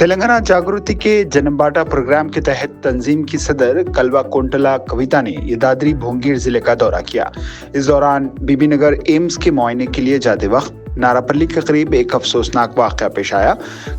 तेलंगाना जागृति के जन्मबाटा प्रोग्राम के तहत तंजीम की सदर कलवा कोंटला कविता ने यदाद्री भोंगीर जिले का दौरा किया। इस दौरान बीबीनगर एम्स के मुआयने के लिए जाते वक्त नारापल्ली के करीब एक अफसोसनाक वाकया पेश आया।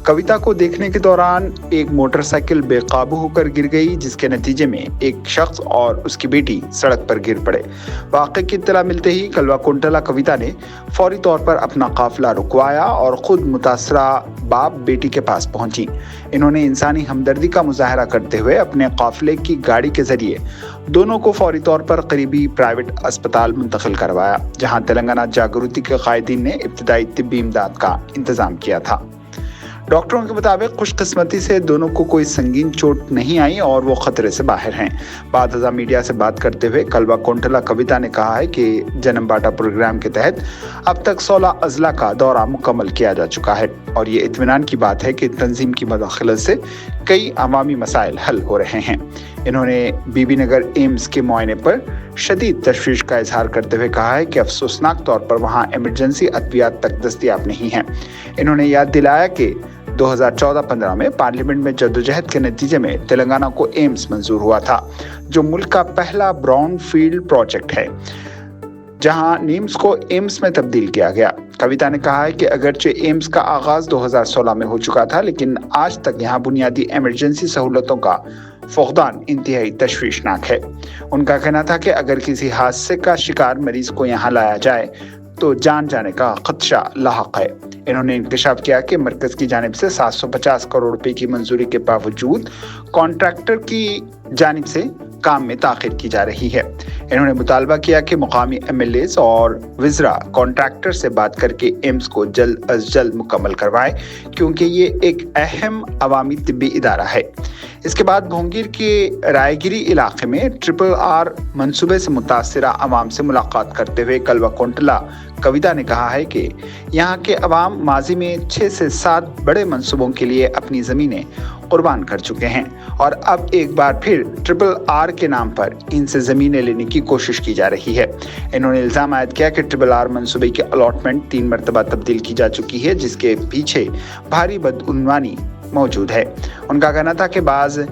कविता को देखने के दौरान एक मोटरसाइकिल बेकाबू होकर गिर गई, जिसके नतीजे में एक शख्स और उसकी बेटी सड़क पर गिर पड़े। वाकये की इत्तला मिलते ही कलवा कोंटला कविता ने फौरी तौर पर अपना काफिला रुकवाया और खुद मुतासरा बाप बेटी के पास पहुंची। इन्होंने इंसानी हमदर्दी का मुजाहरा करते हुए अपने काफिले की गाड़ी के जरिए दोनों को फौरी तौर पर करीबी प्राइवेट अस्पताल मुंतकिल करवाया, जहां तेलंगाना जागृति के कायदीन ने इब्तिदाई तिब्बी इमदाद का इंतजाम किया था। डॉक्टरों के मुताबिक खुशकिस्मती से दोनों को कोई संगीन चोट नहीं आई और वो खतरे से बाहर हैं। बाद हज़ा मीडिया से बात करते हुए कलवा कोंटला कविता ने कहा है कि जन्मबाटा प्रोग्राम के तहत अब तक 16 अजला का दौरा मुकम्मल किया जा चुका है और ये इत्मीनान की बात है कि तंजीम की मदाखलत से कई अवामी मसाइल हल हो रहे हैं। इन्होंने बीबीनगर एम्स के मुआयने पर शदीद तशवीश का इजहार करते हुए कहा है कि अफसोसनाक तौर पर वहाँ इमरजेंसी अद्वियात तक दस्तयाब नहीं है। इन्होंने याद दिलाया कि 2014-15 में पार्लियामेंट में जद्दोजहद के नतीजे में तेलंगाना को एम्स मंजूर हुआ था, जो मुल्क का पहला ब्राउन फील्ड प्रोजेक्ट है, जहां नीम्स को एम्स में तब्दील किया गया। कविता ने कहा है कि अगरचे एम्स का आगाज 2016 में हो चुका था, लेकिन आज तक यहां बुनियादी इमरजेंसी सहूलतों का फुकदान इंतहाई तशवीशनाक है। उनका कहना था कि अगर किसी हादसे का शिकार मरीज को यहाँ लाया जाए तो जान जाने का खदशा लाहक है। इन्होंने इंकशाफ किया कि मरकज की जानिब से 750 करोड़ रुपए की मंजूरी के बावजूद कॉन्ट्रैक्टर की जानिब से काम में ताखिर की जा रही है। इन्होंने मुतालबा किया कि मुकामी MLAs और विज़रा कॉन्ट्रैक्टर से बात करके एम्स को जल्द अज जल्द मुकम्मल करवाएं, क्योंकि ये एक अहम अवामी तिब्बी इदारा है। इसके बाद भोंगीर के रायगिरी इलाके में RRR मंसूबे से मुतासरा अवाम से मुलाकात करते हुए कलवा कोंटला कविता ने कहा है कि यहाँ के अवाम माजी में 6 से 7 बड़े मंसूबों के लिए अपनी ज़मीनें कुर्बान कर चुके हैं और अब एक बार फिर RRR के नाम पर इनसे ज़मीनें लेने की कोशिश की जा रही है। इन्होंने इल्ज़ाम आयद किया कि RRR मंसूबे की अलॉटमेंट 3 मरतबा तब्दील की जा चुकी है, जिसके पीछे भारी बदउनवानी मौजूद है। उनका कहना था कि बाज़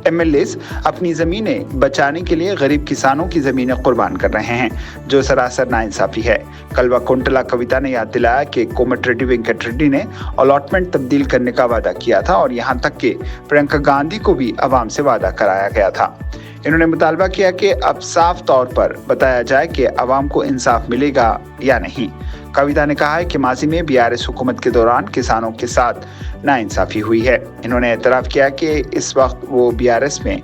MLAs अपनी ज़मीनें बचाने के लिए गरीब किसानों की ज़मीनें कुर्बान कर रहे हैं, जो सरासर नाइंसाफ़ी है। कलवा कोंटला कविता ने याद दिलाया कि कोमटिरेड्डी वेंकट रेड्डी ने अलॉटमेंट तब्दील करने का वादा किया था और यहाँ तक कि प्रियंका गांधी को भी अवाम से वादा कराया गया था। इन्होंने मुतालबा किया कि अब साफ तौर पर बताया जाए कि अवाम को इंसाफ मिलेगा या नहीं। कविता ने कहा है कि माजी में BRS हुकूमत के दौरान किसानों के साथ नाइंसाफ़ी हुई है। इन्होंने एतराफ़ किया कि इस वक्त वो BRS में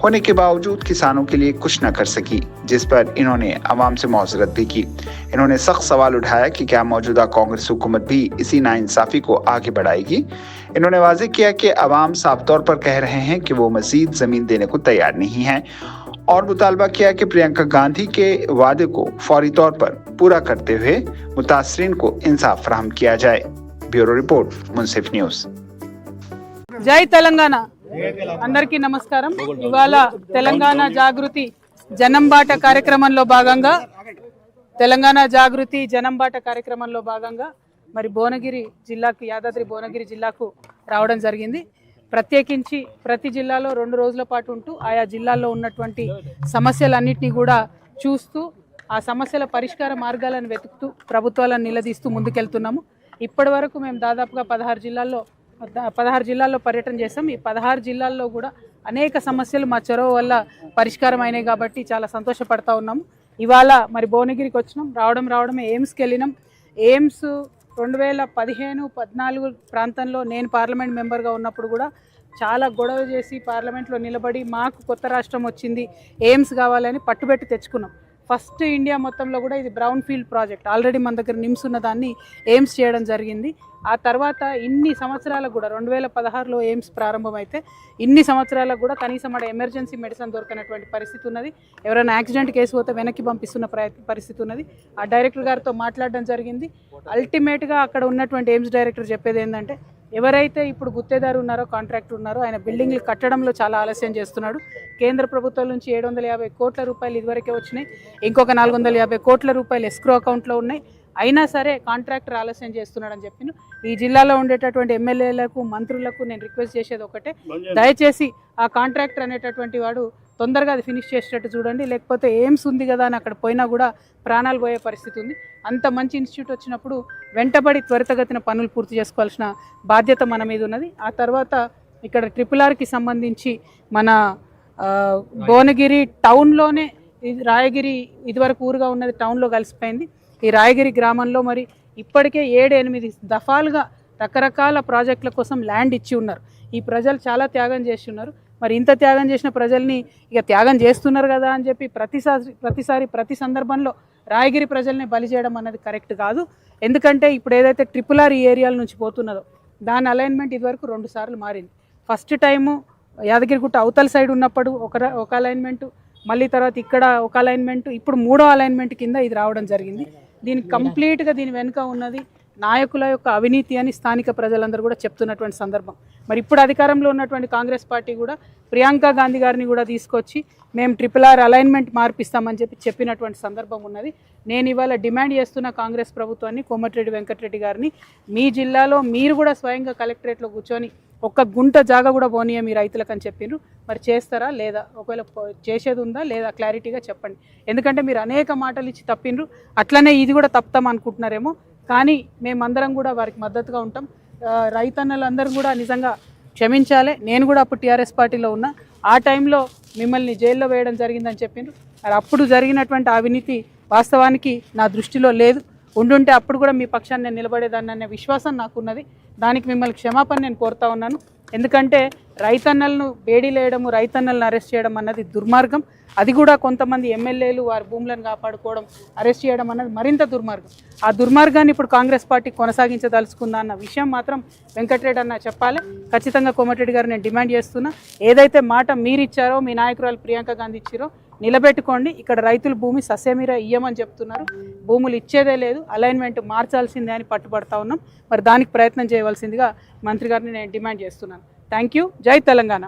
होने के बावजूद किसानों के लिए कुछ न कर सकी, जिस पर इन्होंने अवाम से मौज़रत भी की। इन्होंने सख्त सवाल उठाया कि क्या मौजूदा कांग्रेस हुकूमत भी इसी नाइंसाफ़ी को आगे बढ़ाएगी। इन्होंने वाज़ेह किया कि अवाम साफ तौर पर कह रहे हैं कि वो मज़ीद ज़मीन देने को तैयार नहीं है और मुतालबा किया कि प्रियंका गांधी के वादे को फौरी तौर पर पूरा करते हुए मुतासरीन को इंसाफ फराहम किया जाए। ब्यूरो रिपोर्ट, मुंसिफ न्यूज़। జై తెలంగాణ అందరికీ నమస్కారం। ఇవాళ తెలంగాణ జాగృతి జనంబాట కార్యక్రమంలో భాగంగా మరి భువనగిరి జిల్లాకు, యాదాద్రి భువనగిరి జిల్లాకు రావడం జరిగింది। ప్రత్యేకించి ప్రతి జిల్లాలో 2 రోజుల పాటు ఉంటూ ఆయా జిల్లాల్లో ఉన్నటువంటి సమస్యలన్నింటినీ కూడా చూస్తూ ఆ సమస్యల పరిష్కార మార్గాలను వెతుకుతూ ప్రభుత్వాలను నిలదీస్తూ ముందుకెళ్తున్నాము। ఇప్పటి వరకు మేము దాదాపుగా 16 జిల్లాల్లో పర్యటన చేసాం। ఈ 16 జిల్లాల్లో కూడా అనేక సమస్యలు మా చొరవ వల్ల పరిష్కారం అయినాయి కాబట్టి చాలా సంతోషపడతా ఉన్నాము। ఇవాళ మరి భువనగిరికి వచ్చినాం, రావడమే ఎయిమ్స్కి వెళ్ళినాం। ఎయిమ్స్ 2015-14 ప్రాంతంలో నేను పార్లమెంట్ మెంబర్గా ఉన్నప్పుడు కూడా చాలా గొడవ చేసి పార్లమెంట్లో నిలబడి మాకు కొత్త రాష్ట్రం వచ్చింది, ఎయిమ్స్ కావాలని పట్టుబెట్టి తెచ్చుకున్నాం। ఫస్ట్ ఇండియా మొత్తంలో కూడా ఇది బ్రౌన్ ఫీల్డ్ ప్రాజెక్ట్, ఆల్రెడీ మన దగ్గర నిమ్స్ ఉన్న దాన్ని ఎయిమ్స్ చేయడం జరిగింది। ఆ తర్వాత ఇన్ని సంవత్సరాలకు కూడా 2016లో ఎయిమ్స్ ప్రారంభమైతే ఇన్ని సంవత్సరాలకు కూడా కనీసం అక్కడ ఎమర్జెన్సీ మెడిసిన్ దొరకనటువంటి పరిస్థితి ఉన్నది। ఎవరైనా యాక్సిడెంట్ కేసు పోతే వెనక్కి పంపిస్తున్న పరిస్థితి ఉన్నది। ఆ డైరెక్టర్ గారితో మాట్లాడడం జరిగింది। అల్టిమేట్గా అక్కడ ఉన్నటువంటి ఎయిమ్స్ డైరెక్టర్ చెప్పేది ఏంటంటే, ఎవరైతే ఇప్పుడు గుత్తేదారు ఉన్నారో, కాంట్రాక్టర్ ఉన్నారో, ఆయన బిల్డింగ్లు కట్టడంలో చాలా ఆలస్యం చేస్తున్నాడు। కేంద్ర ప్రభుత్వం నుంచి 750 కోట్ల రూపాయలు ఇదివరకే వచ్చినాయి, ఇంకొక 450 కోట్ల రూపాయలు ఎస్క్రో అకౌంట్లో ఉన్నాయి। అయినా సరే కాంట్రాక్టర్ ఆలస్యం చేస్తున్నాడని చెప్పిన ఈ జిల్లాలో ఉండేటటువంటి ఎమ్మెల్యేలకు మంత్రులకు నేను రిక్వెస్ట్ చేసేది ఒకటే, దయచేసి ఆ కాంట్రాక్టర్ అనేటటువంటి వాడు తొందరగా అది ఫినిష్ చేసేటట్టు చూడండి, లేకపోతే ఎయిమ్స్ ఉంది కదా అని అక్కడ పోయినా కూడా ప్రాణాలు పోయే పరిస్థితి ఉంది. అంత మంచి ఇన్స్టిట్యూట్ వచ్చినప్పుడు వెంటబడి త్వరితగతిన పనులు పూర్తి చేసుకోవాల్సిన బాధ్యత మన మీద ఉన్నది. ఆ తర్వాత ఇక్కడ RRRకి సంబంధించి మన భువనగిరి టౌన్లోనే, రాయగిరి ఇదివరకు ఊరుగా ఉన్నది టౌన్లో కలిసిపోయింది. ఈ రాయగిరి గ్రామంలో మరి ఇప్పటికే 7-8 దఫాలుగా రకరకాల ప్రాజెక్టుల కోసం ల్యాండ్ ఇచ్చి ఉన్నారు. ఈ ప్రజలు చాలా త్యాగం చేసి ఉన్నారు. మరి ఇంత త్యాగం చేసిన ప్రజల్ని ఇక త్యాగం చేస్తున్నారు కదా అని చెప్పి ప్రతి సందర్భంలో రాయగిరి ప్రజల్ని బలి చేయడం అన్నది కరెక్ట్ కాదు. ఎందుకంటే ఇప్పుడు ఏదైతే RRR ఈ ఏరియాల నుంచి పోతున్నదో దాని అలైన్మెంట్ ఇదివరకు 2 సార్లు మారింది. ఫస్ట్ టైము యాదగిరిగుట్ట అవతల సైడ్ ఉన్నప్పుడు ఒక అలైన్మెంటు, మళ్ళీ తర్వాత ఇక్కడ ఒక అలైన్మెంటు, ఇప్పుడు 3వ అలైన్మెంట్ కింద ఇది రావడం జరిగింది. దీని కంప్లీట్గా దీని వెనుక ఉన్నది నాయకుల యొక్క అవినీతి అని స్థానిక ప్రజలందరూ కూడా చెప్తున్నటువంటి సందర్భం. మరి ఇప్పుడు అధికారంలో ఉన్నటువంటి కాంగ్రెస్ పార్టీ కూడా ప్రియాంక గాంధీ గారిని కూడా తీసుకొచ్చి మేము RRR అలైన్మెంట్ మార్పిస్తామని చెప్పినటువంటి సందర్భం ఉన్నది. నేను ఇవాళ డిమాండ్ చేస్తున్న కాంగ్రెస్ ప్రభుత్వాన్ని, కోమటిరెడ్డి వెంకటరెడ్డి గారిని, మీ జిల్లాలో మీరు కూడా స్వయంగా కలెక్టరేట్లో కూర్చొని ఒక్క గుంట జాగా కూడా పోనీయ మీ రైతులకు అని చెప్పిండ్రు. మరి చేస్తారా లేదా, ఒకవేళ చేసేది ఉందా లేదా క్లారిటీగా చెప్పండి. ఎందుకంటే మీరు అనేక మాటలు ఇచ్చి తప్పిండ్రు, అట్లనే ఇది కూడా తప్పుతాం అనుకుంటున్నారేమో. కానీ మేమందరం కూడా వారికి మద్దతుగా ఉంటాం. రైతన్నలందరూ కూడా నిజంగా క్షమించాలి. నేను కూడా అప్పుడు టీఆర్ఎస్ పార్టీలో ఉన్నా, ఆ టైంలో మిమ్మల్ని జైల్లో వేయడం జరిగిందని చెప్పిండ్రు. మరి అప్పుడు జరిగినటువంటి అవినీతి వాస్తవానికి నా దృష్టిలో లేదు. ఉండుంటే అప్పుడు కూడా మీ పక్షాన్ని నేను నిలబడేదాన్ని అనే విశ్వాసం నాకున్నది. దానికి మిమ్మల్ని క్షమాపణ నేను కోరుతా ఉన్నాను. ఎందుకంటే రైతన్నలను బేడీలేయడము, రైతన్నలను అరెస్ట్ చేయడం అన్నది దుర్మార్గం. అది కూడా కొంతమంది ఎమ్మెల్యేలు వారి భూములను కాపాడుకోవడం, అరెస్ట్ చేయడం అన్నది మరింత దుర్మార్గం. ఆ దుర్మార్గాన్ని ఇప్పుడు కాంగ్రెస్ పార్టీ కొనసాగించదలుచుకుందా అన్న విషయం మాత్రం వెంకటరెడ్డి అన్న చెప్పాలి. ఖచ్చితంగా కోమటిరెడ్డి గారు నేను డిమాండ్ చేస్తున్నా, ఏదైతే మాట మీరు ఇచ్చారో, మీ నాయకురాలు ప్రియాంక గాంధీ ఇచ్చారో నిలబెట్టుకోండి. ఇక్కడ రైతులు భూమి సస్యమీర ఇయ్యమని చెప్తున్నారు, భూములు ఇచ్చేదే లేదు, అలైన్మెంట్ మార్చాల్సిందే అని పట్టుబడతా ఉన్నాం. మరి దానికి ప్రయత్నం చేయవలసిందిగా మంత్రి గారిని నేను డిమాండ్ చేస్తున్నాను. Thank you. జై తెలంగాణ.